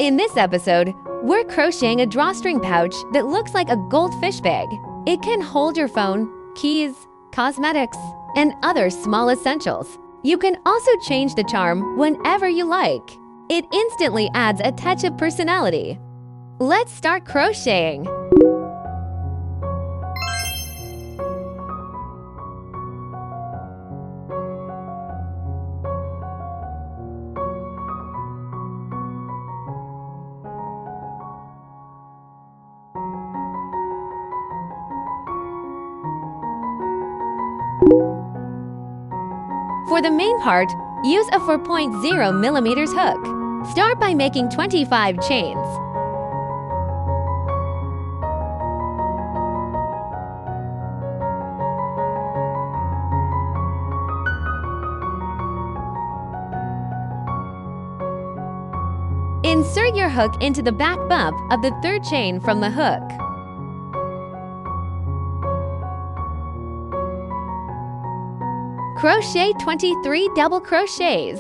In this episode, we're crocheting a drawstring pouch that looks like a goldfish bag. It can hold your phone, keys, cosmetics, and other small essentials. You can also change the charm whenever you like. It instantly adds a touch of personality. Let's start crocheting. For the main part, use a 4.0 mm hook. Start by making 25 chains. Insert your hook into the back bump of the third chain from the hook. Crochet 23 double crochets.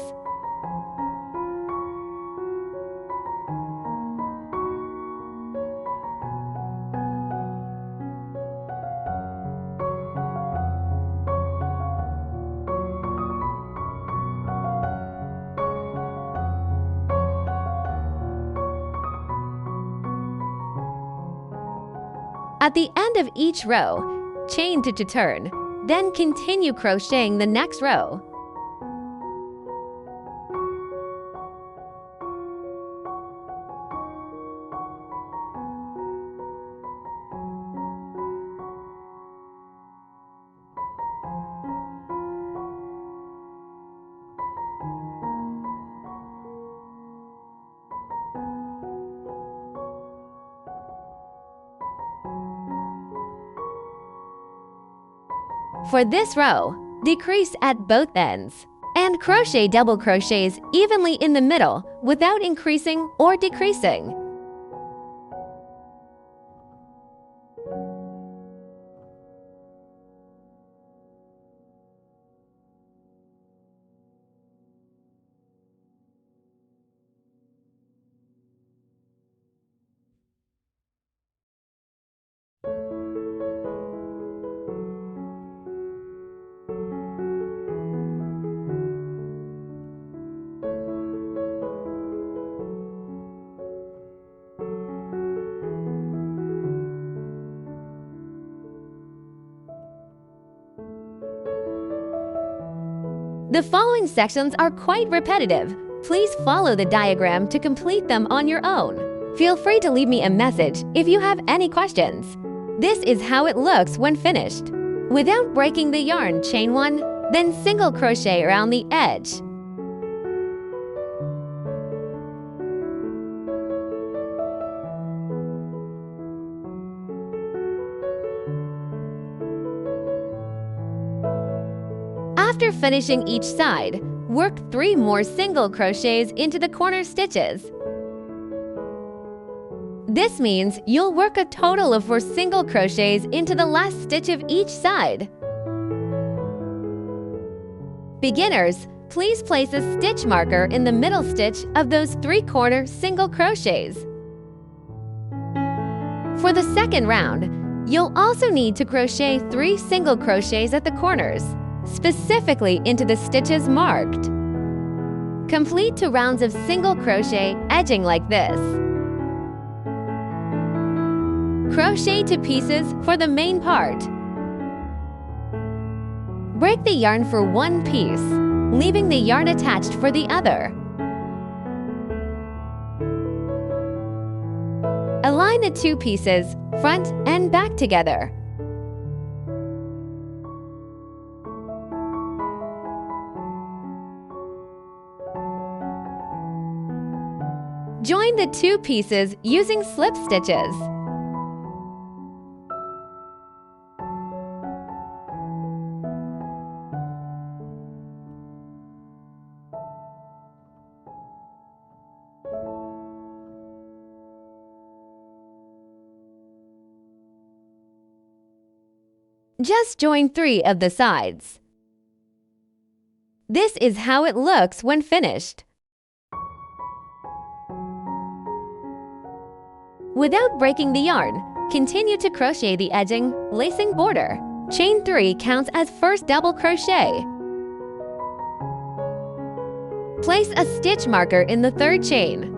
At the end of each row, chain to turn. Then continue crocheting the next row. For this row, decrease at both ends and crochet double crochets evenly in the middle without increasing or decreasing. The following sections are quite repetitive. Please follow the diagram to complete them on your own. Feel free to leave me a message if you have any questions. This is how it looks when finished. Without breaking the yarn, chain 1, then single crochet around the edge. After finishing each side, work 3 more single crochets into the corner stitches. This means you'll work a total of 4 single crochets into the last stitch of each side. Beginners, please place a stitch marker in the middle stitch of those 3 corner single crochets. For the second round, you'll also need to crochet 3 single crochets at the corners, specifically into the stitches marked. Complete 2 rounds of single crochet edging like this. Crochet 2 pieces for the main part. Break the yarn for 1 piece, leaving the yarn attached for the other. Align the 2 pieces, front and back together. Join the 2 pieces using slip stitches. Just join 3 of the sides. This is how it looks when finished. Without breaking the yarn, continue to crochet the edging, lacing border. Chain 3 counts as first double crochet. Place a stitch marker in the third chain.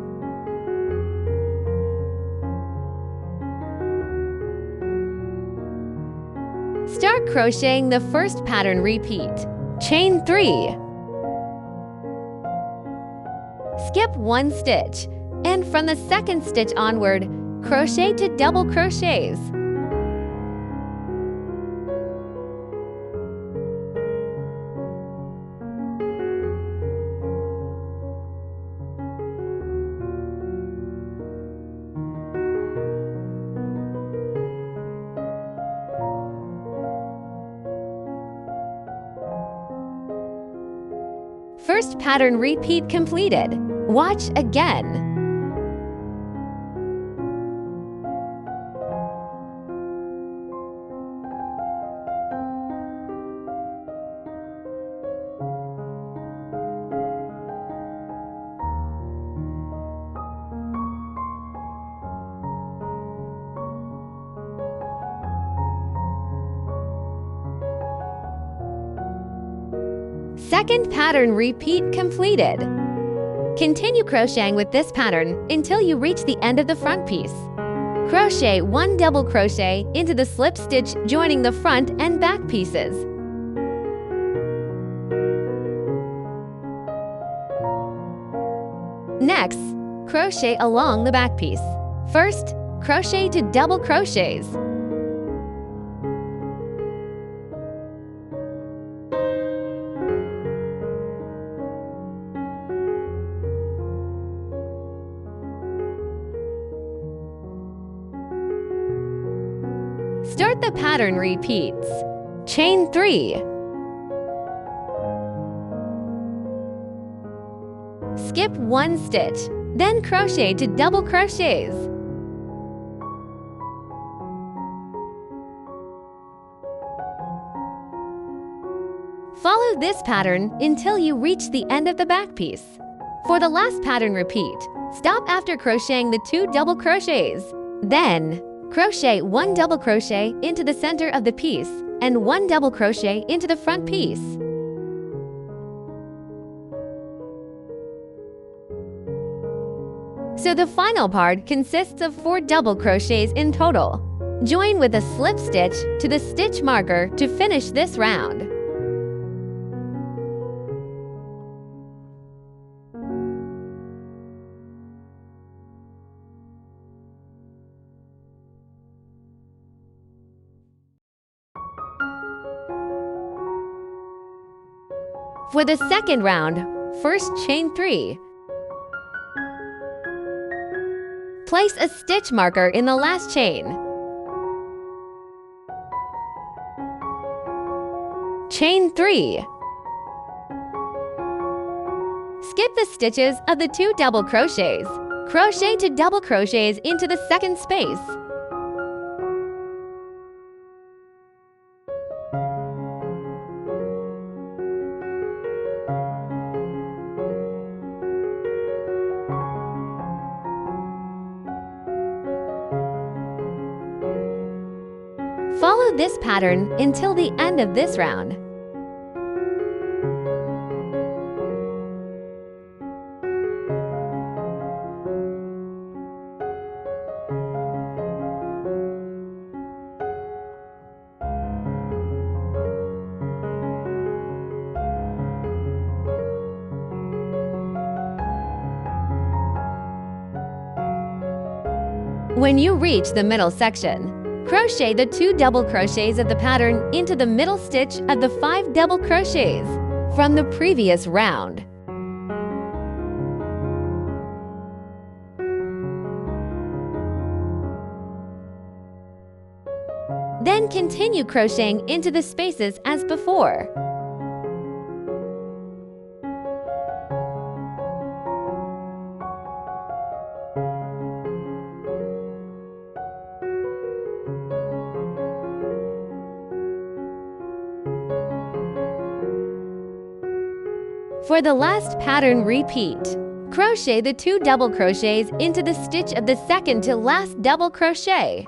Start crocheting the first pattern repeat. Chain 3. Skip 1 stitch, and from the second stitch onward, crochet to double crochets. First pattern repeat completed. Watch again. Second pattern repeat completed. Continue crocheting with this pattern until you reach the end of the front piece. Crochet 1 double crochet into the slip stitch joining the front and back pieces. Next, crochet along the back piece. First, crochet to double crochets. Start the pattern repeats. Chain 3. Skip 1 stitch, then crochet to double crochets. Follow this pattern until you reach the end of the back piece. For the last pattern repeat, stop after crocheting the 2 double crochets. Then, crochet 1 double crochet into the center of the piece and 1 double crochet into the front piece. So the final part consists of 4 double crochets in total. Join with a slip stitch to the stitch marker to finish this round. For the second round, first chain 3. Place a stitch marker in the last chain. Chain 3. Skip the stitches of the 2 double crochets. Crochet to double crochets into the second space. Follow this pattern until the end of this round. When you reach the middle section, crochet the 2 double crochets of the pattern into the middle stitch of the 5 double crochets from the previous round. Then continue crocheting into the spaces as before. For the last pattern repeat, Crochet the 2 double crochets into the stitch of the second to last double crochet.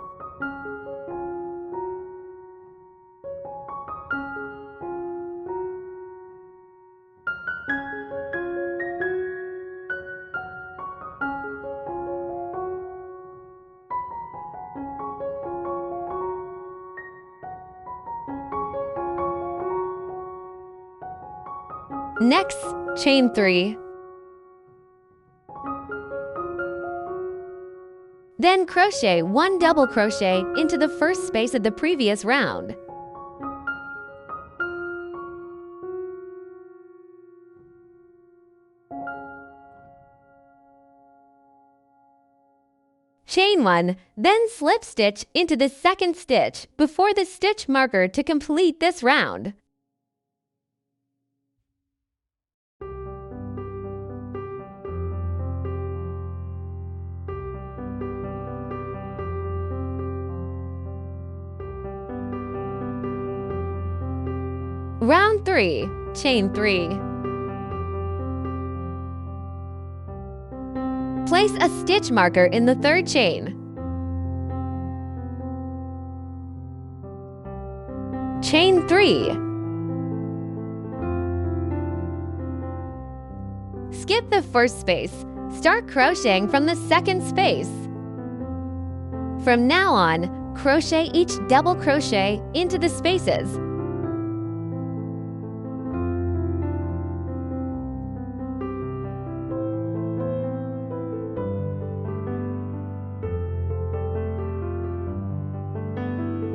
Next, chain 3. Then crochet 1 double crochet into the first space of the previous round. Chain 1, then slip stitch into the second stitch before the stitch marker to complete this round. Round 3, chain 3. Place a stitch marker in the third chain. Chain 3. Skip the first space. Start crocheting from the second space. From now on, crochet each double crochet into the spaces.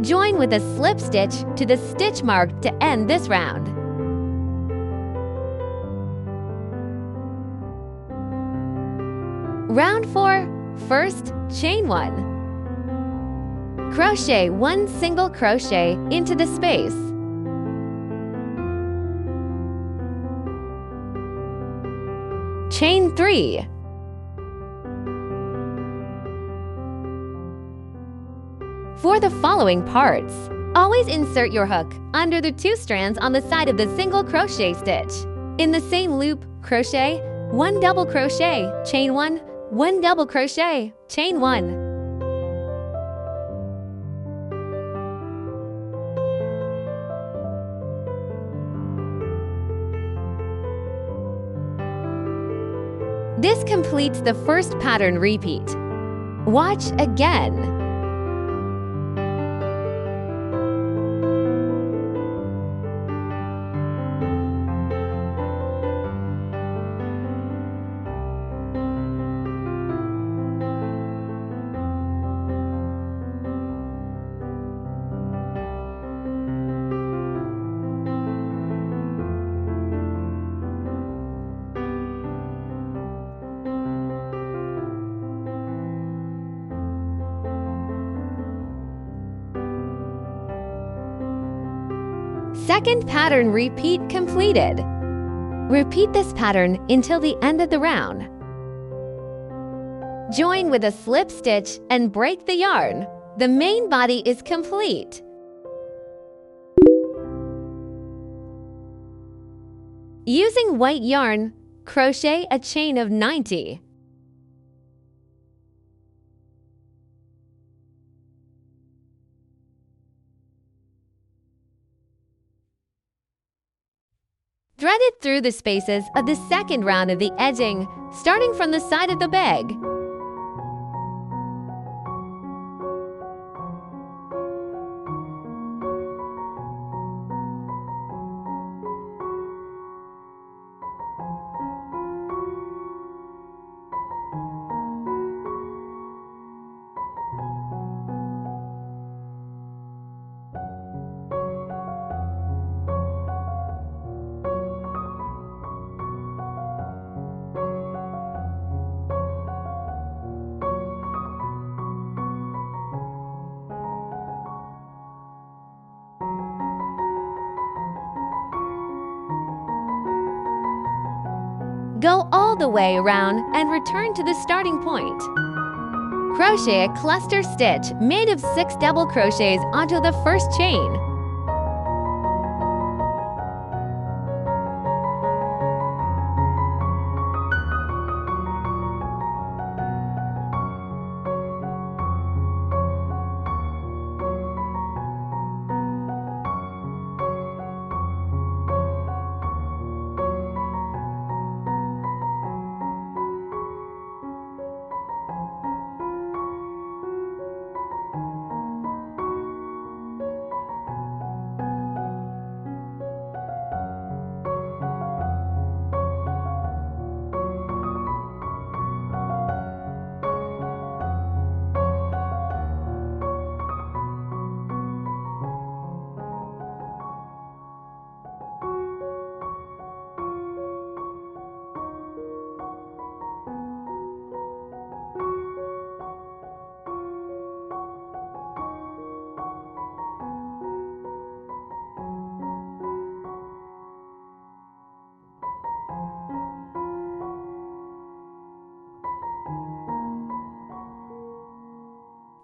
Join with a slip stitch to the stitch mark to end this round. Round 4, first, chain 1. Crochet 1 single crochet into the space. Chain 3. For the following parts, always insert your hook under the 2 strands on the side of the single crochet stitch. In the same loop, crochet 1 double crochet, chain 1, 1 double crochet, chain 1. This completes the first pattern repeat. Watch again. Second pattern repeat completed. Repeat this pattern until the end of the round. Join with a slip stitch and break the yarn. The main body is complete. Using white yarn, crochet a chain of 90. Thread it through the spaces of the second round of the edging, starting from the side of the bag. Go all the way around and return to the starting point. Crochet a cluster stitch made of 6 double crochets onto the first chain.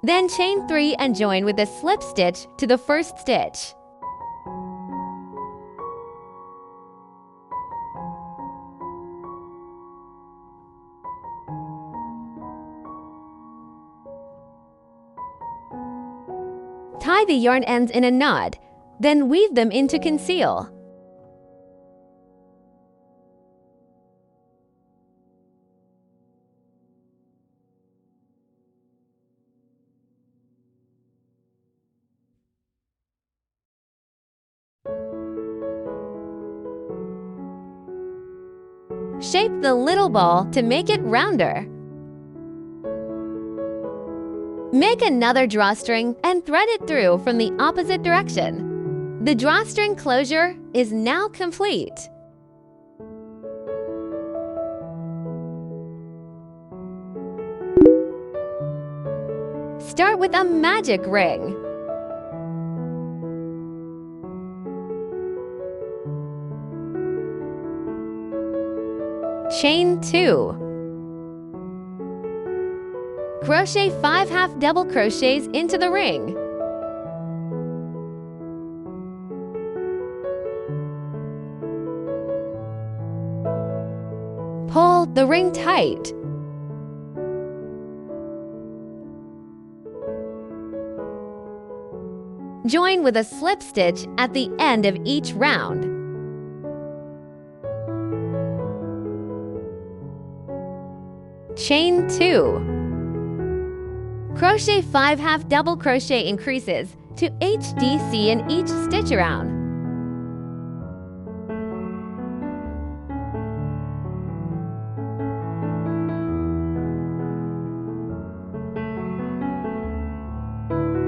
Then chain 3 and join with a slip stitch to the first stitch. Tie the yarn ends in a knot, then weave them into conceal. Shape the little ball to make it rounder. Make another drawstring and thread it through from the opposite direction. The drawstring closure is now complete. Start with a magic ring. Chain 2. Crochet 5 half double crochets into the ring. Pull the ring tight. Join with a slip stitch at the end of each round. Chain 2. Crochet 5 half double crochet increases to HDC in each stitch around.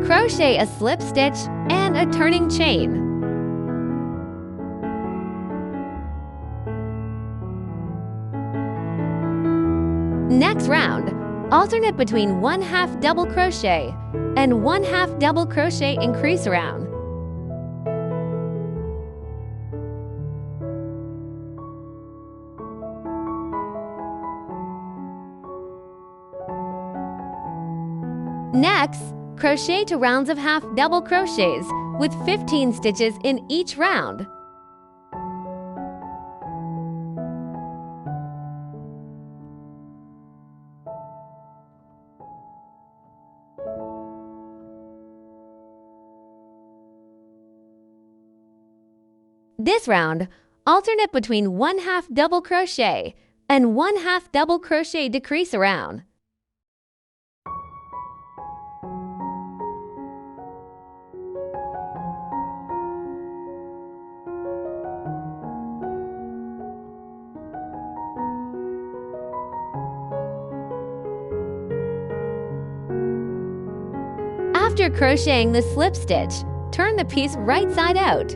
Crochet a slip stitch and a turning chain. Next round, alternate between 1/2 double crochet and 1/2 double crochet increase around. Next, crochet to rounds of half double crochets with 15 stitches in each round. This round, alternate between 1/2 double crochet and 1/2 double crochet decrease around. After crocheting the slip stitch, turn the piece right side out.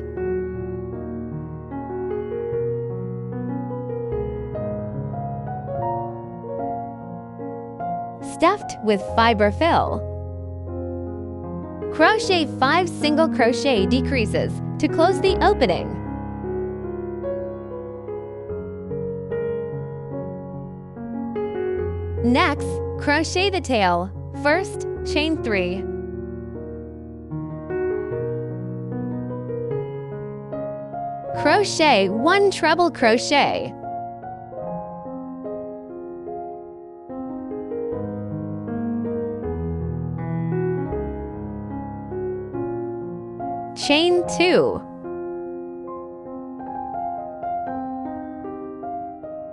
Stuffed with fiber fill. Crochet 5 single crochet decreases to close the opening. Next, crochet the tail. First, chain 3. Crochet 1 treble crochet. Chain 2.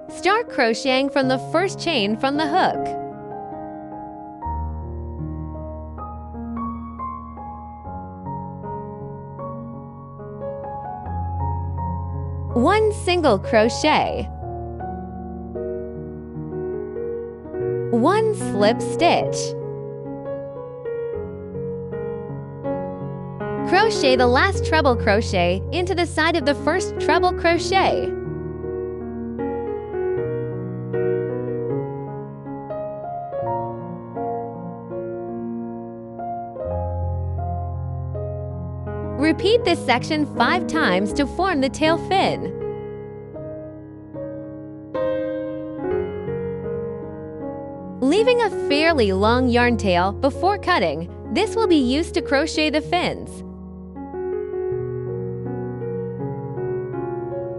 Start crocheting from the first chain from the hook. One single crochet. One slip stitch. Crochet the last treble crochet into the side of the first treble crochet. Repeat this section 5 times to form the tail fin. Leave leaving a fairly long yarn tail before cutting. This will be used to crochet the fins.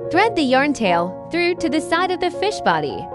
Thread the yarn tail through to the side of the fish body.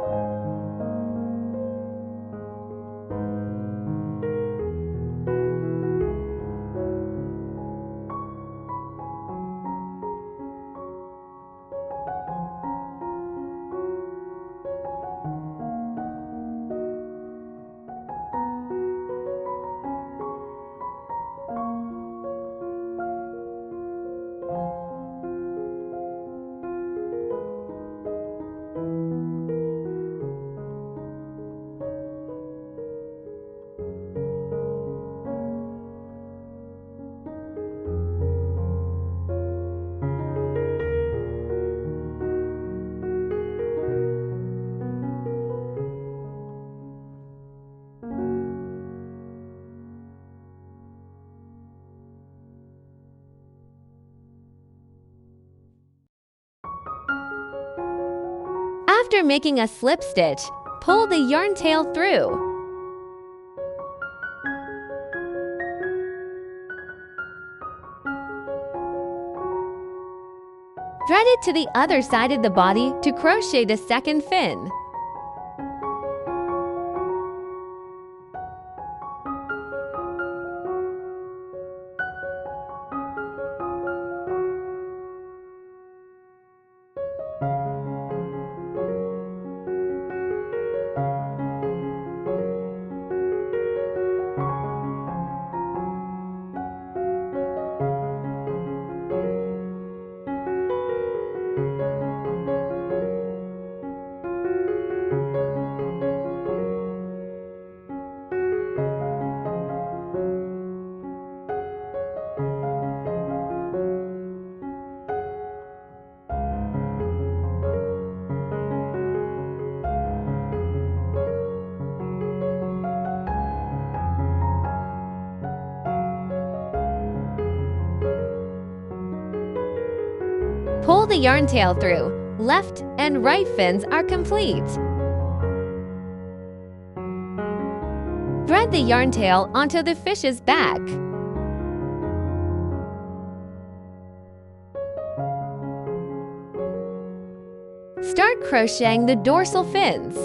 After making a slip stitch, pull the yarn tail through. Thread it to the other side of the body to crochet the second fin. Pull the yarn tail through. Left and right fins are complete. Thread the yarn tail onto the fish's back. Start crocheting the dorsal fins.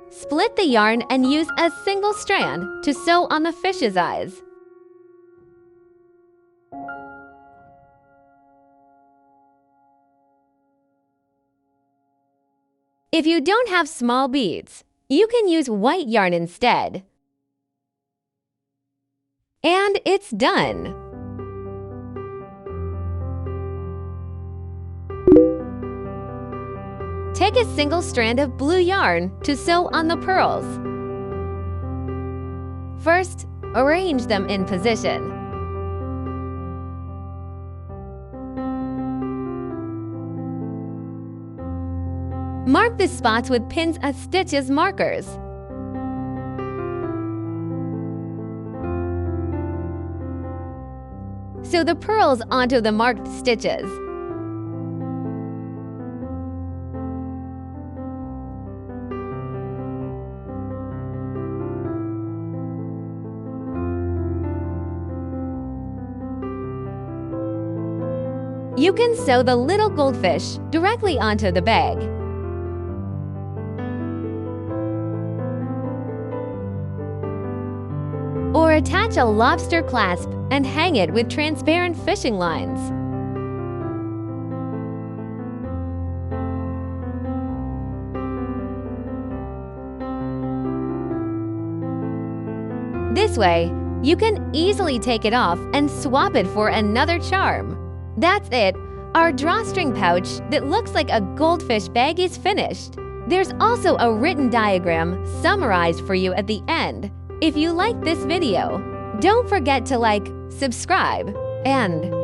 Split the yarn and use a single strand to sew on the fish's eyes. If you don't have small beads, you can use white yarn instead. And it's done! Take a single strand of blue yarn to sew on the pearls. First, arrange them in position. Mark the spots with pins as stitches markers. Sew the pearls onto the marked stitches. You can sew the little goldfish directly onto the bag. Or or attach a lobster clasp and hang it with transparent fishing lines. This way, you can easily take it off and swap it for another charm. That's it! Our drawstring pouch that looks like a goldfish bag is finished. There's also a written diagram summarized for you at the end. If you like this video, don't forget to like, subscribe, and